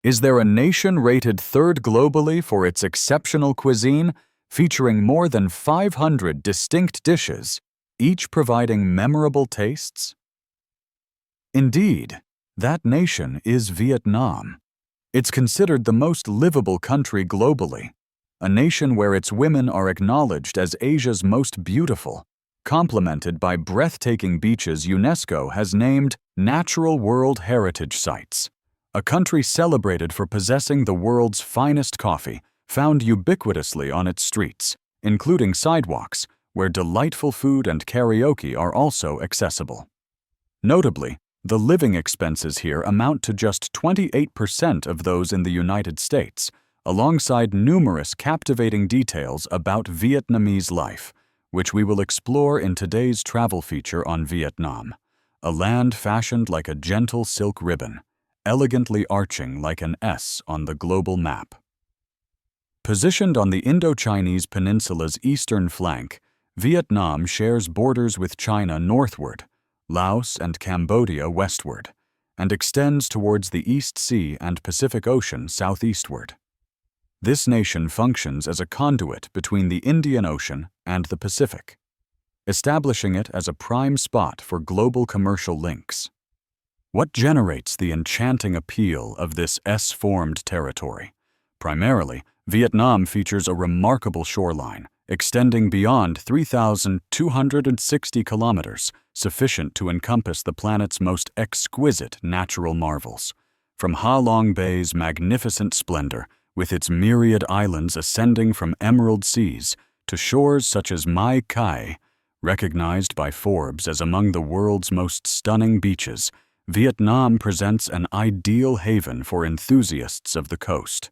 Is there a nation rated third globally for its exceptional cuisine, featuring more than 500 distinct dishes, each providing memorable tastes? Indeed, that nation is Vietnam. It's considered the most livable country globally, a nation where its women are acknowledged as Asia's most beautiful, complemented by breathtaking beaches UNESCO has named Natural World Heritage Sites, a country celebrated for possessing the world's finest coffee, found ubiquitously on its streets, including sidewalks, where delightful food and karaoke are also accessible. Notably, the living expenses here amount to just 28% of those in the United States, alongside numerous captivating details about Vietnamese life, which we will explore in today's travel feature on Vietnam, a land fashioned like a gentle silk ribbon, elegantly arching like an S on the global map. Positioned on the Indo-Chinese peninsula's eastern flank, Vietnam shares borders with China northward, Laos and Cambodia westward, and extends towards the East Sea and Pacific Ocean southeastward. This nation functions as a conduit between the Indian Ocean and the Pacific, establishing it as a prime spot for global commercial links. What generates the enchanting appeal of this S-formed territory? Primarily, Vietnam features a remarkable shoreline, extending beyond 3,260 kilometers, sufficient to encompass the planet's most exquisite natural marvels. From Ha Long Bay's magnificent splendor, with its myriad islands ascending from emerald seas, to shores such as Mai Kai, recognized by Forbes as among the world's most stunning beaches, Vietnam presents an ideal haven for enthusiasts of the coast.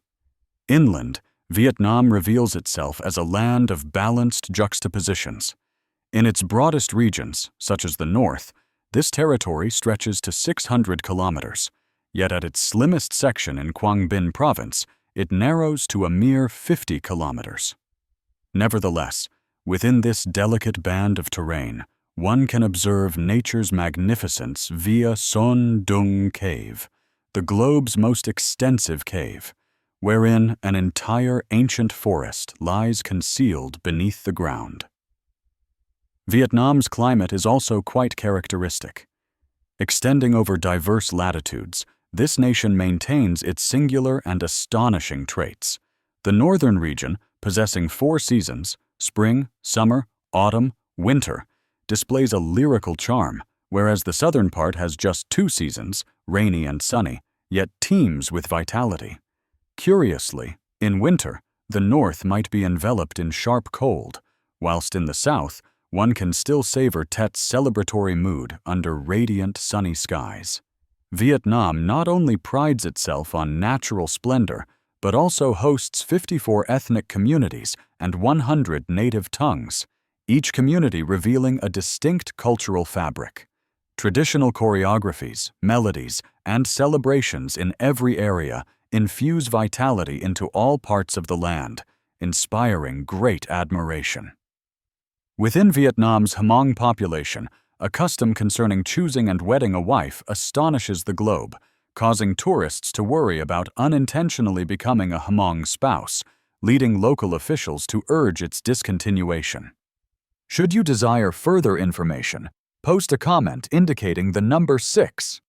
Inland, Vietnam reveals itself as a land of balanced juxtapositions. In its broadest regions, such as the north, this territory stretches to 600 kilometers, yet at its slimmest section in Quang Binh province, it narrows to a mere 50 kilometers. Nevertheless, within this delicate band of terrain, one can observe nature's magnificence via Son Dung Cave, the globe's most extensive cave, wherein an entire ancient forest lies concealed beneath the ground. Vietnam's climate is also quite characteristic. Extending over diverse latitudes, this nation maintains its singular and astonishing traits. The northern region, possessing 4 seasons, spring, summer, autumn, winter, displays a lyrical charm, whereas the southern part has just 2 seasons, rainy and sunny, yet teems with vitality. Curiously, in winter, the north might be enveloped in sharp cold, whilst in the south, one can still savor Tet's celebratory mood under radiant sunny skies. Vietnam not only prides itself on natural splendor, but also hosts 54 ethnic communities and 100 native tongues, each community revealing a distinct cultural fabric. Traditional choreographies, melodies, and celebrations in every area infuse vitality into all parts of the land, inspiring great admiration. Within Vietnam's Hmong population, a custom concerning choosing and wedding a wife astonishes the globe, causing tourists to worry about unintentionally becoming a Hmong spouse, leading local officials to urge its discontinuation. Should you desire further information, post a comment indicating the number 6.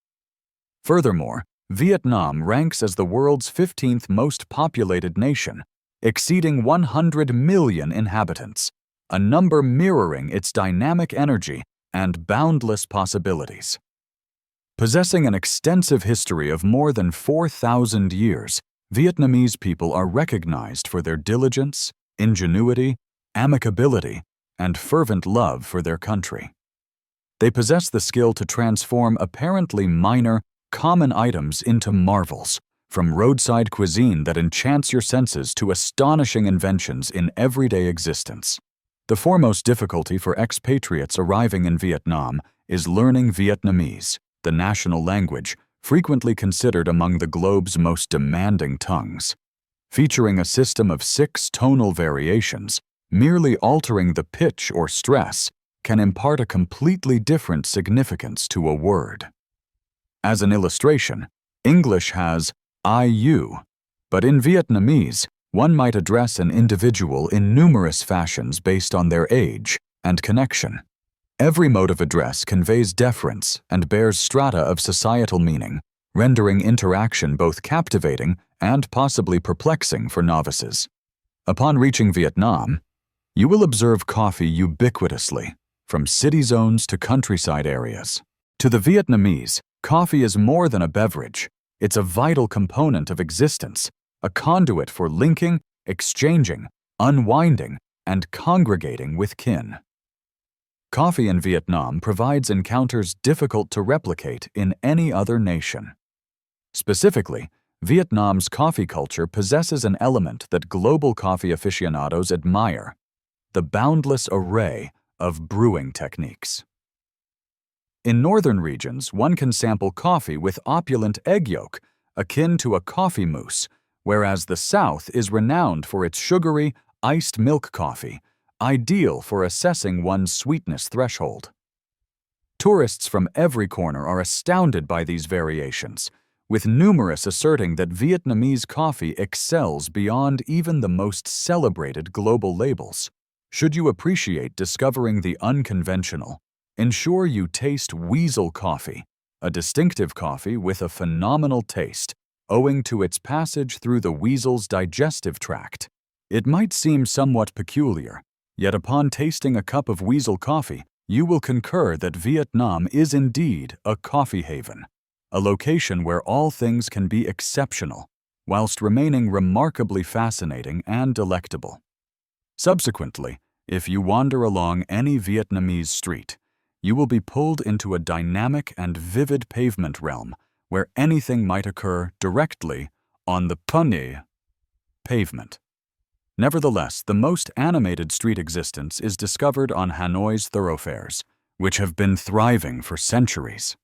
Furthermore, Vietnam ranks as the world's 15th most populated nation, exceeding 100 million inhabitants, a number mirroring its dynamic energy and boundless possibilities. Possessing an extensive history of more than 4,000 years, Vietnamese people are recognized for their diligence, ingenuity, amicability, and fervent love for their country. They possess the skill to transform apparently minor, common items into marvels, from roadside cuisine that enchants your senses to astonishing inventions in everyday existence. The foremost difficulty for expatriates arriving in Vietnam is learning Vietnamese, the national language, frequently considered among the globe's most demanding tongues. Featuring a system of 6 tonal variations, merely altering the pitch or stress can impart a completely different significance to a word. As an illustration, English has IU. But in Vietnamese, one might address an individual in numerous fashions based on their age and connection. Every mode of address conveys deference and bears strata of societal meaning, rendering interaction both captivating and possibly perplexing for novices. Upon reaching Vietnam, you will observe coffee ubiquitously, from city zones to countryside areas. To the Vietnamese, coffee is more than a beverage. It's a vital component of existence, a conduit for linking, exchanging, unwinding, and congregating with kin. Coffee in Vietnam provides encounters difficult to replicate in any other nation. Specifically, Vietnam's coffee culture possesses an element that global coffee aficionados admire: the boundless array of brewing techniques. In northern regions, one can sample coffee with opulent egg yolk, akin to a coffee mousse, whereas the South is renowned for its sugary, iced milk coffee, ideal for assessing one's sweetness threshold. Tourists from every corner are astounded by these variations, with numerous asserting that Vietnamese coffee excels beyond even the most celebrated global labels. Should you appreciate discovering the unconventional, ensure you taste Weasel coffee, a distinctive coffee with a phenomenal taste, owing to its passage through the weasel's digestive tract. It might seem somewhat peculiar, yet upon tasting a cup of Weasel coffee, you will concur that Vietnam is indeed a coffee haven, a location where all things can be exceptional, whilst remaining remarkably fascinating and delectable. Subsequently, if you wander along any Vietnamese street, you will be pulled into a dynamic and vivid pavement realm where anything might occur directly on the pavement. Nevertheless, the most animated street existence is discovered on Hanoi's thoroughfares, which have been thriving for centuries.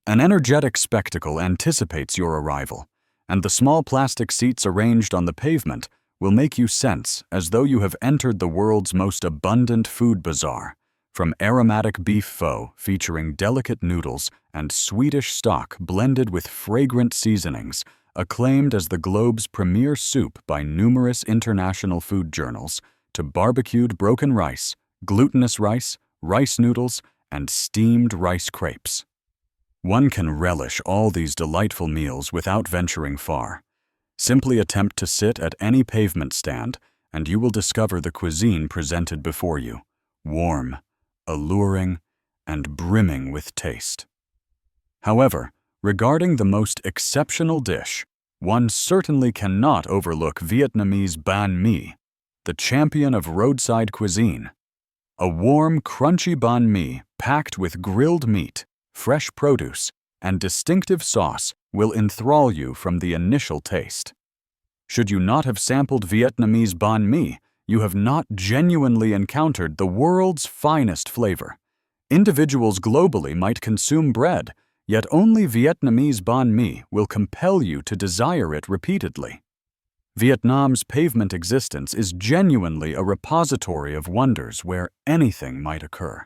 An energetic spectacle anticipates your arrival, and the small plastic seats arranged on the pavement will make you sense as though you have entered the world's most abundant food bazaar, from aromatic beef pho featuring delicate noodles and Swedish stock blended with fragrant seasonings, acclaimed as the globe's premier soup by numerous international food journals, to barbecued broken rice, glutinous rice, rice noodles, and steamed rice crepes. One can relish all these delightful meals without venturing far. Simply attempt to sit at any pavement stand, and you will discover the cuisine presented before you, warm, alluring, and brimming with taste. However, regarding the most exceptional dish, one certainly cannot overlook Vietnamese bánh mì, the champion of roadside cuisine. A warm, crunchy bánh mì packed with grilled meat, fresh produce, and distinctive sauce will enthrall you from the initial taste. Should you not have sampled Vietnamese bánh mì, you have not genuinely encountered the world's finest flavor. Individuals globally might consume bread, yet only Vietnamese bánh mì will compel you to desire it repeatedly. Vietnam's pavement existence is genuinely a repository of wonders where anything might occur.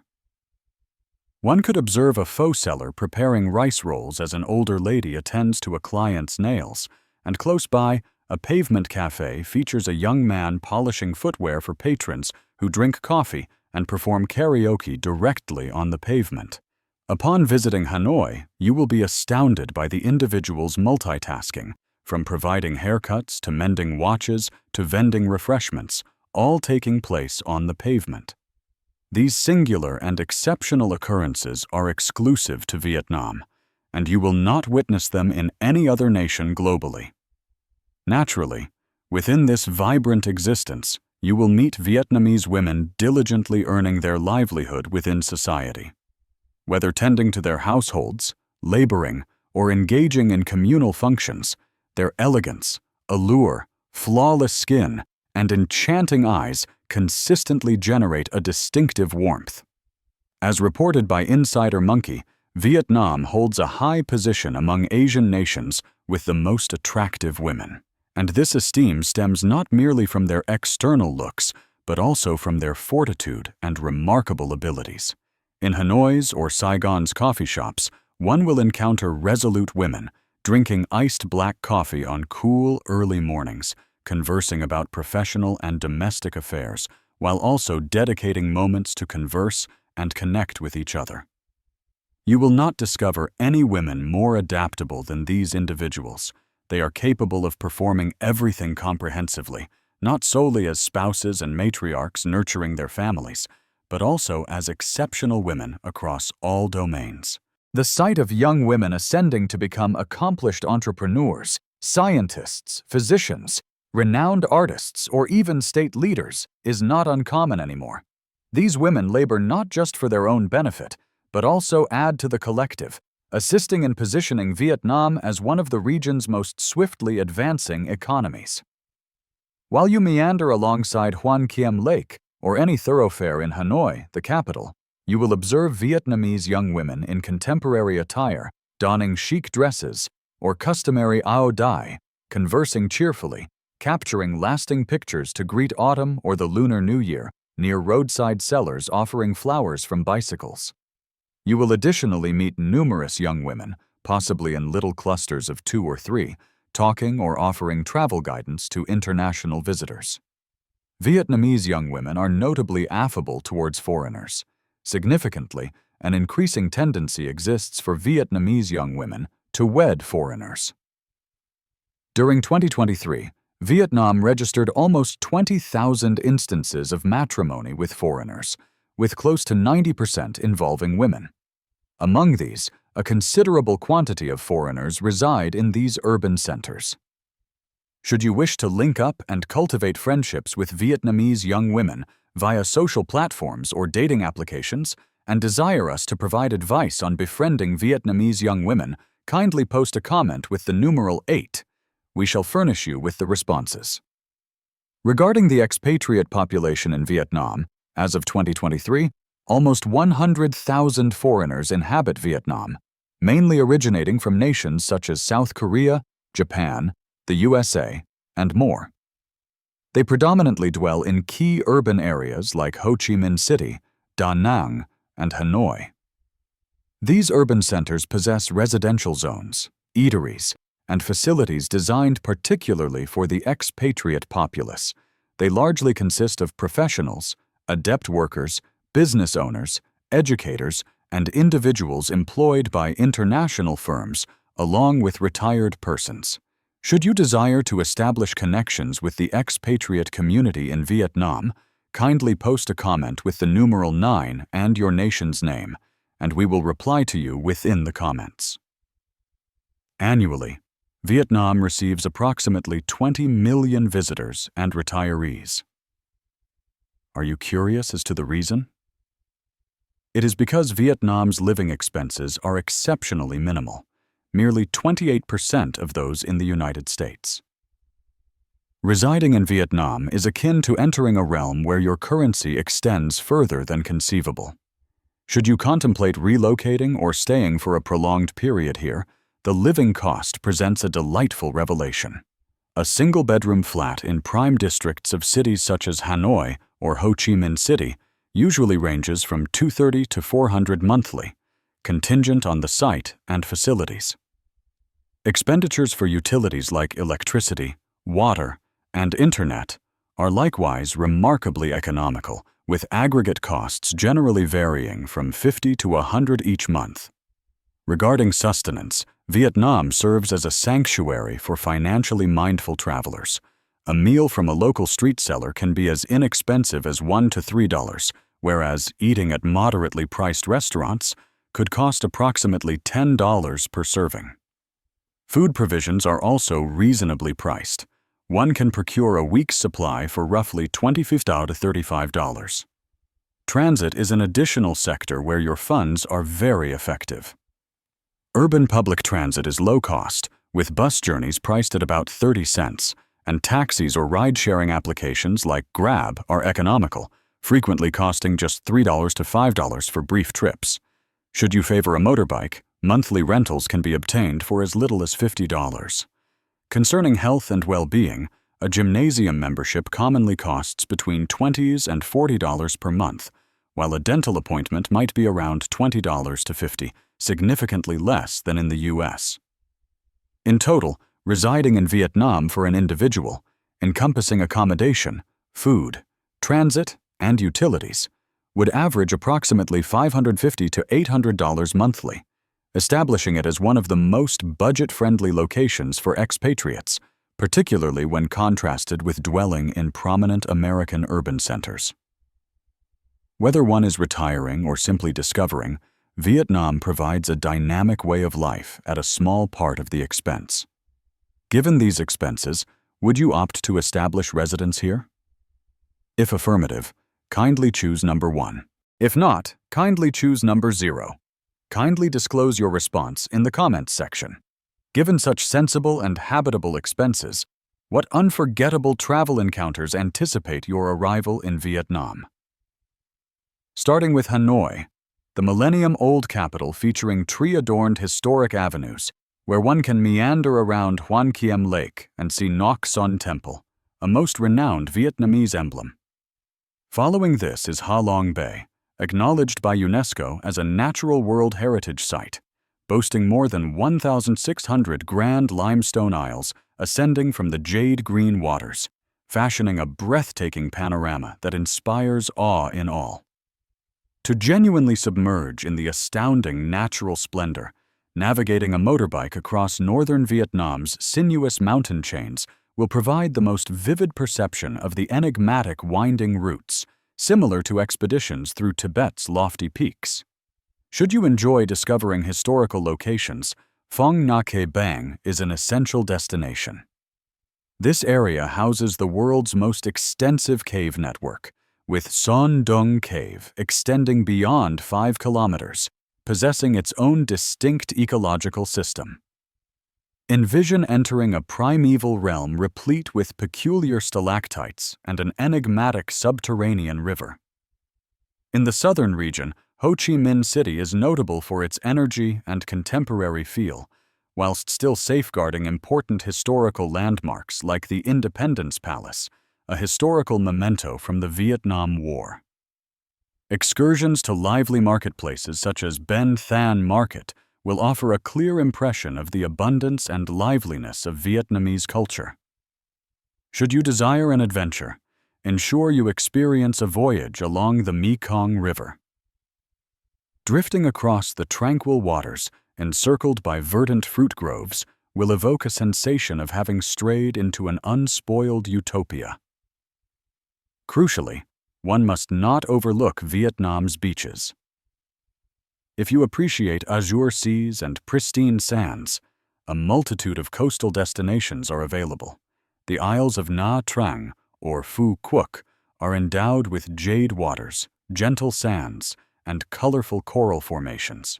One could observe a pho seller preparing rice rolls as an older lady attends to a client's nails, and close by, a pavement cafe features a young man polishing footwear for patrons who drink coffee and perform karaoke directly on the pavement. Upon visiting Hanoi, you will be astounded by the individual's multitasking, from providing haircuts to mending watches to vending refreshments, all taking place on the pavement. These singular and exceptional occurrences are exclusive to Vietnam, and you will not witness them in any other nation globally. Naturally, within this vibrant existence, you will meet Vietnamese women diligently earning their livelihood within society. Whether tending to their households, laboring, or engaging in communal functions, their elegance, allure, flawless skin, and enchanting eyes consistently generate a distinctive warmth. As reported by Insider Monkey, Vietnam holds a high position among Asian nations with the most attractive women. And this esteem stems not merely from their external looks, but also from their fortitude and remarkable abilities. In Hanoi's or Saigon's coffee shops, one will encounter resolute women, drinking iced black coffee on cool, early mornings, conversing about professional and domestic affairs, while also dedicating moments to converse and connect with each other. You will not discover any women more adaptable than these individuals. They are capable of performing everything comprehensively, not solely as spouses and matriarchs nurturing their families, but also as exceptional women across all domains. The sight of young women ascending to become accomplished entrepreneurs, scientists, physicians, renowned artists, or even state leaders is not uncommon anymore. These women labor not just for their own benefit, but also add to the collective, assisting in positioning Vietnam as one of the region's most swiftly advancing economies. While you meander alongside Hoan Kiem Lake or any thoroughfare in Hanoi, the capital, you will observe Vietnamese young women in contemporary attire, donning chic dresses or customary ao dai, conversing cheerfully, capturing lasting pictures to greet autumn or the Lunar New Year near roadside sellers offering flowers from bicycles. You will additionally meet numerous young women, possibly in little clusters of 2 or 3, talking or offering travel guidance to international visitors. Vietnamese young women are notably affable towards foreigners. Significantly, an increasing tendency exists for Vietnamese young women to wed foreigners. During 2023, Vietnam registered almost 20,000 instances of matrimony with foreigners, with close to 90% involving women. Among these, a considerable quantity of foreigners reside in these urban centers. Should you wish to link up and cultivate friendships with Vietnamese young women via social platforms or dating applications, and desire us to provide advice on befriending Vietnamese young women, kindly post a comment with the numeral 8. We shall furnish you with the responses. Regarding the expatriate population in Vietnam, as of 2023, almost 100,000 foreigners inhabit Vietnam, mainly originating from nations such as South Korea, Japan, the USA, and more. They predominantly dwell in key urban areas like Ho Chi Minh City, Da Nang, and Hanoi. These urban centers possess residential zones, eateries, and facilities designed particularly for the expatriate populace. They largely consist of professionals, adept workers, business owners, educators, and individuals employed by international firms, along with retired persons. Should you desire to establish connections with the expatriate community in Vietnam, kindly post a comment with the numeral 9 and your nation's name, and we will reply to you within the comments. Annually, Vietnam receives approximately 20 million visitors and retirees. Are you curious as to the reason? It is because Vietnam's living expenses are exceptionally minimal, merely 28% of those in the United States. Residing in Vietnam is akin to entering a realm where your currency extends further than conceivable. Should you contemplate relocating or staying for a prolonged period here, the living cost presents a delightful revelation. A single-bedroom flat in prime districts of cities such as Hanoi or Ho Chi Minh City usually ranges from $230 to $400 monthly, contingent on the site and facilities. Expenditures for utilities like electricity, water, and internet are likewise remarkably economical, with aggregate costs generally varying from $50 to $100 each month. Regarding sustenance, Vietnam serves as a sanctuary for financially mindful travelers. A meal from a local street seller can be as inexpensive as $1 to $3, whereas eating at moderately priced restaurants could cost approximately $10 per serving. Food provisions are also reasonably priced. One can procure a week's supply for roughly $25 to $35. Transit is an additional sector where your funds are very effective. Urban public transit is low cost, with bus journeys priced at about 30 cents, and taxis or ride-sharing applications like Grab are economical, frequently costing just $3 to $5 for brief trips. Should you favor a motorbike, monthly rentals can be obtained for as little as $50. Concerning health and well-being, a gymnasium membership commonly costs between $20 and $40 per month, while a dental appointment might be around $20 to $50, significantly less than in the U.S. In total, residing in Vietnam for an individual, encompassing accommodation, food, transit, and utilities, would average approximately $550 to $800 monthly, establishing it as one of the most budget-friendly locations for expatriates, particularly when contrasted with dwelling in prominent American urban centers. Whether one is retiring or simply discovering, Vietnam provides a dynamic way of life at a small part of the expense. Given these expenses, would you opt to establish residence here? If affirmative, kindly choose number 1. If not, kindly choose number 0. Kindly disclose your response in the comments section. Given such sensible and habitable expenses, what unforgettable travel encounters anticipate your arrival in Vietnam? Starting with Hanoi, the millennium-old capital featuring tree-adorned historic avenues, where one can meander around Hoan Kiem Lake and see Ngoc Son Temple, a most renowned Vietnamese emblem. Following this is Ha Long Bay, acknowledged by UNESCO as a Natural World Heritage Site, boasting more than 1,600 grand limestone aisles ascending from the jade-green waters, fashioning a breathtaking panorama that inspires awe in all. To genuinely submerge in the astounding natural splendor, navigating a motorbike across northern Vietnam's sinuous mountain chains will provide the most vivid perception of the enigmatic winding routes, similar to expeditions through Tibet's lofty peaks. Should you enjoy discovering historical locations, Phong Nha Ke Bang is an essential destination. This area houses the world's most extensive cave network, with Son Dung Cave extending beyond 5 kilometers, possessing its own distinct ecological system. Envision entering a primeval realm replete with peculiar stalactites and an enigmatic subterranean river. In the southern region, Ho Chi Minh City is notable for its energy and contemporary feel, whilst still safeguarding important historical landmarks like the Independence Palace, a historical memento from the Vietnam War. Excursions to lively marketplaces such as Ben Than Market will offer a clear impression of the abundance and liveliness of Vietnamese culture. Should you desire an adventure, ensure you experience a voyage along the Mekong River. Drifting across the tranquil waters, encircled by verdant fruit groves, will evoke a sensation of having strayed into an unspoiled utopia. Crucially, one must not overlook Vietnam's beaches. If you appreciate azure seas and pristine sands, a multitude of coastal destinations are available. The Isles of Nha Trang, or Phu Quoc, are endowed with jade waters, gentle sands, and colorful coral formations.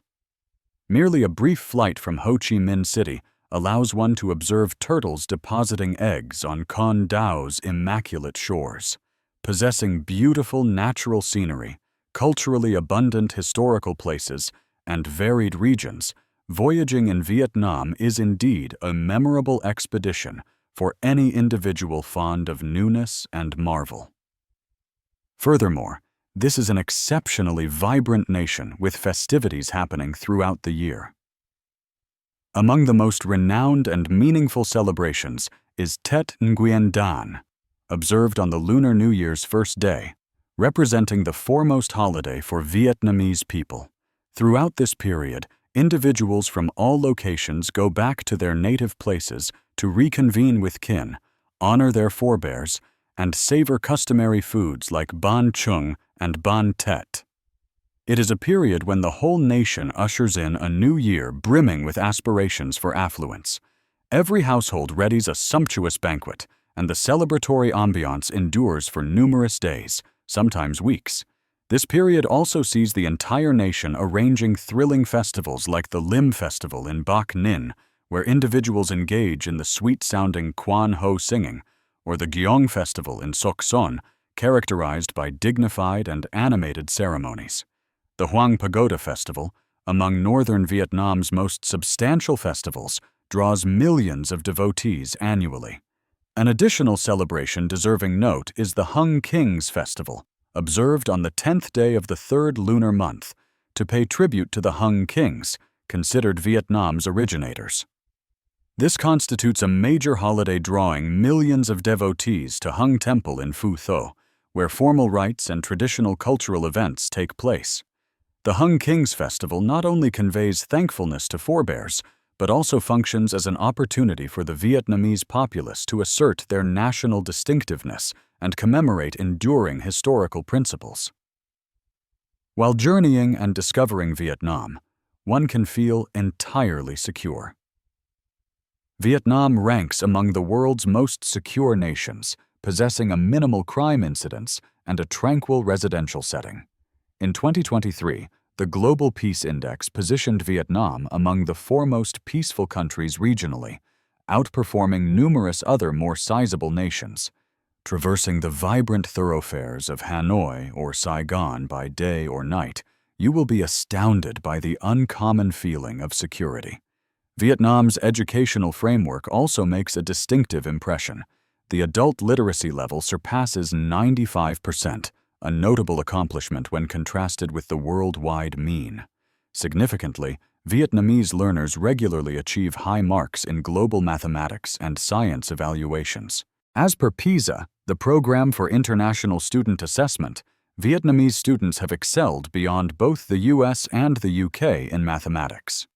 Merely a brief flight from Ho Chi Minh City allows one to observe turtles depositing eggs on Con Dao's immaculate shores. Possessing beautiful natural scenery, culturally abundant historical places, and varied regions, voyaging in Vietnam is indeed a memorable expedition for any individual fond of newness and marvel. Furthermore, this is an exceptionally vibrant nation with festivities happening throughout the year. Among the most renowned and meaningful celebrations is Tet Nguyen Dan, observed on the Lunar New Year's first day, representing the foremost holiday for Vietnamese people. Throughout this period, individuals from all locations go back to their native places to reconvene with kin, honor their forebears, and savor customary foods like Ban Chung and Ban Tet. It is a period when the whole nation ushers in a new year brimming with aspirations for affluence. Every household readies a sumptuous banquet, and the celebratory ambiance endures for numerous days, sometimes weeks. This period also sees the entire nation arranging thrilling festivals like the Lim Festival in Bac Ninh, where individuals engage in the sweet-sounding Quan Ho singing, or the Gyeong Festival in Sok Son, characterized by dignified and animated ceremonies. The Hoang Pagoda Festival, among northern Vietnam's most substantial festivals, draws millions of devotees annually. An additional celebration deserving note is the Hung Kings Festival, observed on the 10th day of the 3rd lunar month, to pay tribute to the Hung Kings, considered Vietnam's originators. This constitutes a major holiday drawing millions of devotees to Hung Temple in Phu Tho, where formal rites and traditional cultural events take place. The Hung Kings Festival not only conveys thankfulness to forebears, but also functions as an opportunity for the Vietnamese populace to assert their national distinctiveness and commemorate enduring historical principles. While journeying and discovering Vietnam, one can feel entirely secure. Vietnam ranks among the world's most secure nations, possessing a minimal crime incidence and a tranquil residential setting. In 2023, the Global Peace Index positioned Vietnam among the foremost peaceful countries regionally, outperforming numerous other more sizable nations. Traversing the vibrant thoroughfares of Hanoi or Saigon by day or night, you will be astounded by the uncommon feeling of security. Vietnam's educational framework also makes a distinctive impression. The adult literacy level surpasses 95%, a notable accomplishment when contrasted with the worldwide mean. Significantly, Vietnamese learners regularly achieve high marks in global mathematics and science evaluations. As per PISA, the Program for International Student Assessment, Vietnamese students have excelled beyond both the US and the UK in mathematics.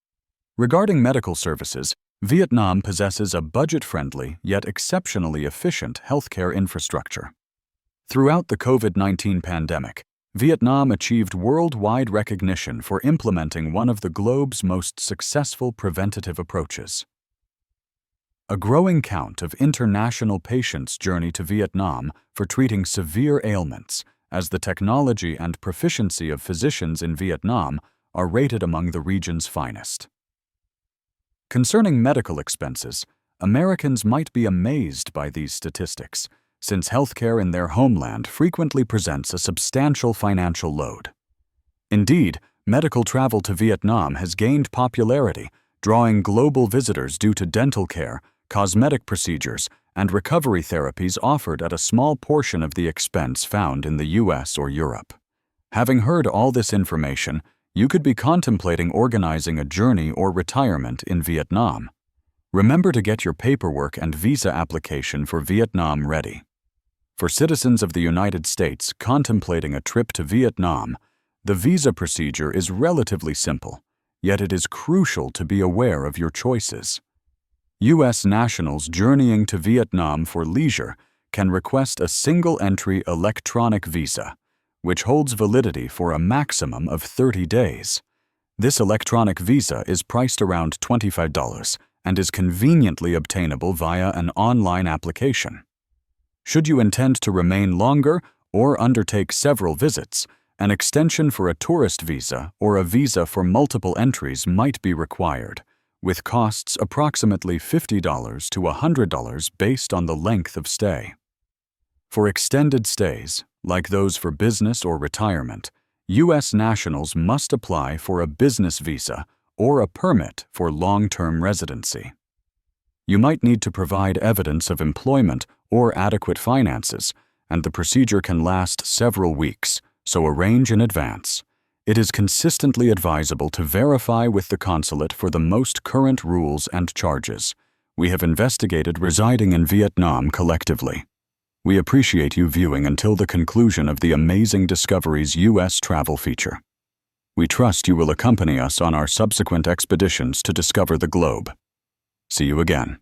Regarding medical services, Vietnam possesses a budget-friendly yet exceptionally efficient healthcare infrastructure. Throughout the COVID-19 pandemic, Vietnam achieved worldwide recognition for implementing one of the globe's most successful preventative approaches. A growing count of international patients journey to Vietnam for treating severe ailments, as the technology and proficiency of physicians in Vietnam are rated among the region's finest. Concerning medical expenses, Americans might be amazed by these statistics, since healthcare in their homeland frequently presents a substantial financial load. Indeed, medical travel to Vietnam has gained popularity, drawing global visitors due to dental care, cosmetic procedures, and recovery therapies offered at a small portion of the expense found in the US or Europe. Having heard all this information, you could be contemplating organizing a journey or retirement in Vietnam. Remember to get your paperwork and visa application for Vietnam ready. For citizens of the United States contemplating a trip to Vietnam, the visa procedure is relatively simple, yet it is crucial to be aware of your choices. U.S. nationals journeying to Vietnam for leisure can request a single-entry electronic visa, which holds validity for a maximum of 30 days. This electronic visa is priced around $25 and is conveniently obtainable via an online application. Should you intend to remain longer or undertake several visits, an extension for a tourist visa or a visa for multiple entries might be required, with costs approximately $50 to $100 based on the length of stay. For extended stays, like those for business or retirement, U.S. nationals must apply for a business visa or a permit for long-term residency. You might need to provide evidence of employment or adequate finances, and the procedure can last several weeks, so arrange in advance. It is consistently advisable to verify with the consulate for the most current rules and charges. We have investigated residing in Vietnam collectively. We appreciate you viewing until the conclusion of the Amazing Discoveries U.S. travel feature. We trust you will accompany us on our subsequent expeditions to discover the globe. See you again.